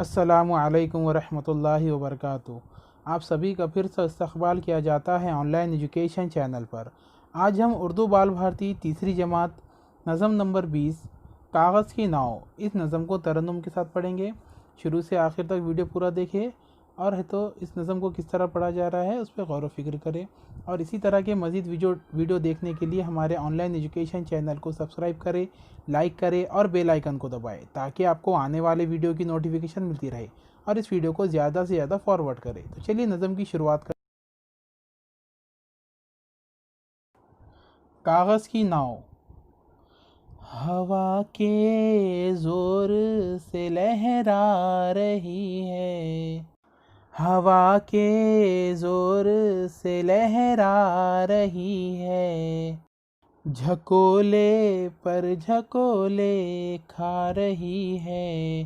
अस्सलामु अलैकुम वरहमतुल्लाहि वबरकातुहू। आप सभी का फिर से इस्तकबाल किया जाता है ऑनलाइन एजुकेशन चैनल पर। आज हम उर्दू बाल भारती तीसरी जमात नज़म नंबर 20 कागज़ की नाव, इस नज़म को तरन्नुम के साथ पढ़ेंगे। शुरू से आखिर तक वीडियो पूरा देखें और है तो इस नज़म को किस तरह पढ़ा जा रहा है उस पर गौर व फिक्र करें। और इसी तरह के मज़ीद वीडियो देखने के लिए हमारे ऑनलाइन एजुकेशन चैनल को सब्सक्राइब करें, लाइक करें और बेल आइकन को दबाएं ताकि आपको आने वाले वीडियो की नोटिफिकेशन मिलती रहे। और इस वीडियो को ज़्यादा से ज़्यादा फॉरवर्ड करें। तो चलिए नज़म की शुरुआत करें। कागज़ की नाव। हवा के ज़ोर से लहरा रही है, हवा के ज़ोर से लहरा रही है, झकोले पर झकोले खा रही है,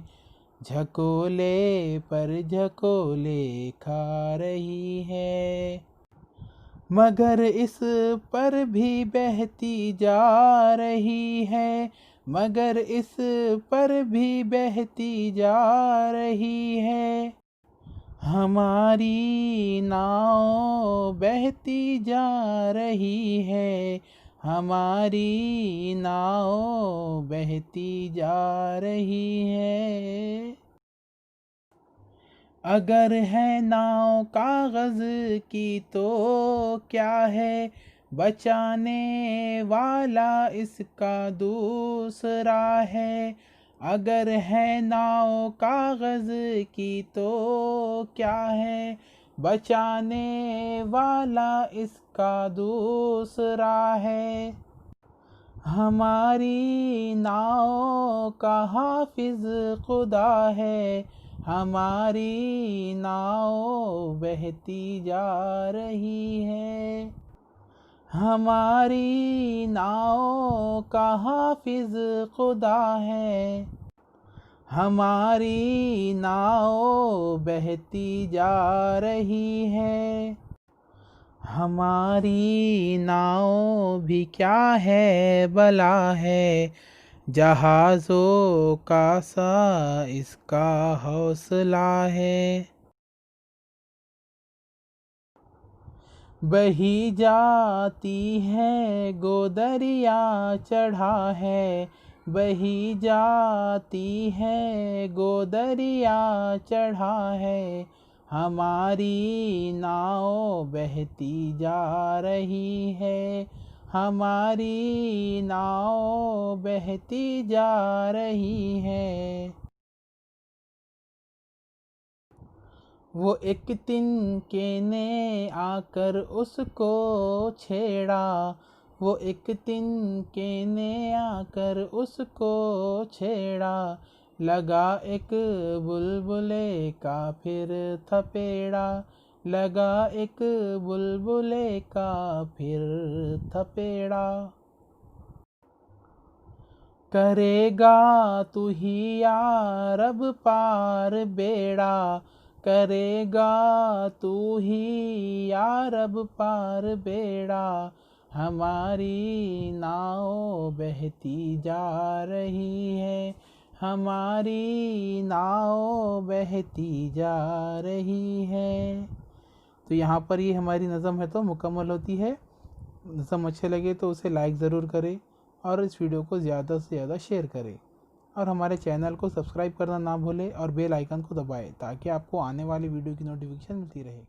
झकोले पर झकोले खा रही है। मगर इस पर भी बहती जा रही है, मगर इस पर भी बहती जा रही है। हमारी नाव बहती जा रही है, हमारी नाव बहती जा रही है। अगर है नाव कागज़ की तो क्या है, बचाने वाला इसका दूसरा है। अगर है नाव कागज़ की तो क्या है, बचाने वाला इसका दूसरा है। हमारी नाव का हाफिज़ खुदा है, हमारी नाव बहती जा रही है। हमारी नाव का हाफिज़ खुदा है, हमारी नाव बहती जा रही है। हमारी नाव भी क्या है भला है, जहाज़ों का सा इसका हौसला है। बही जाती है गोदरिया चढ़ा है, बही जाती है गोदरिया चढ़ा है। हमारी नाव बहती जा रही है, हमारी नाव बहती जा रही है। वो एक तिनके ने आकर उसको छेड़ा, वो एक तिनके ने आकर उसको छेड़ा। लगा एक बुलबुले का फिर थपेड़ा, लगा एक बुलबुले का फिर थपेड़ा। करेगा तू ही या रब पार बेड़ा, करेगा तू ही या रब पार बेड़ा। हमारी नाव बहती जा रही है, हमारी नाव बहती जा रही है। तो यहाँ पर ये हमारी नज़म है तो मुकम्मल होती है। नज़म अच्छे लगे तो उसे लाइक ज़रूर करें और इस वीडियो को ज़्यादा से ज़्यादा शेयर करें और हमारे चैनल को सब्सक्राइब करना ना भूलें और बेल आइकन को दबाएं ताकि आपको आने वाली वीडियो की नोटिफिकेशन मिलती रहे।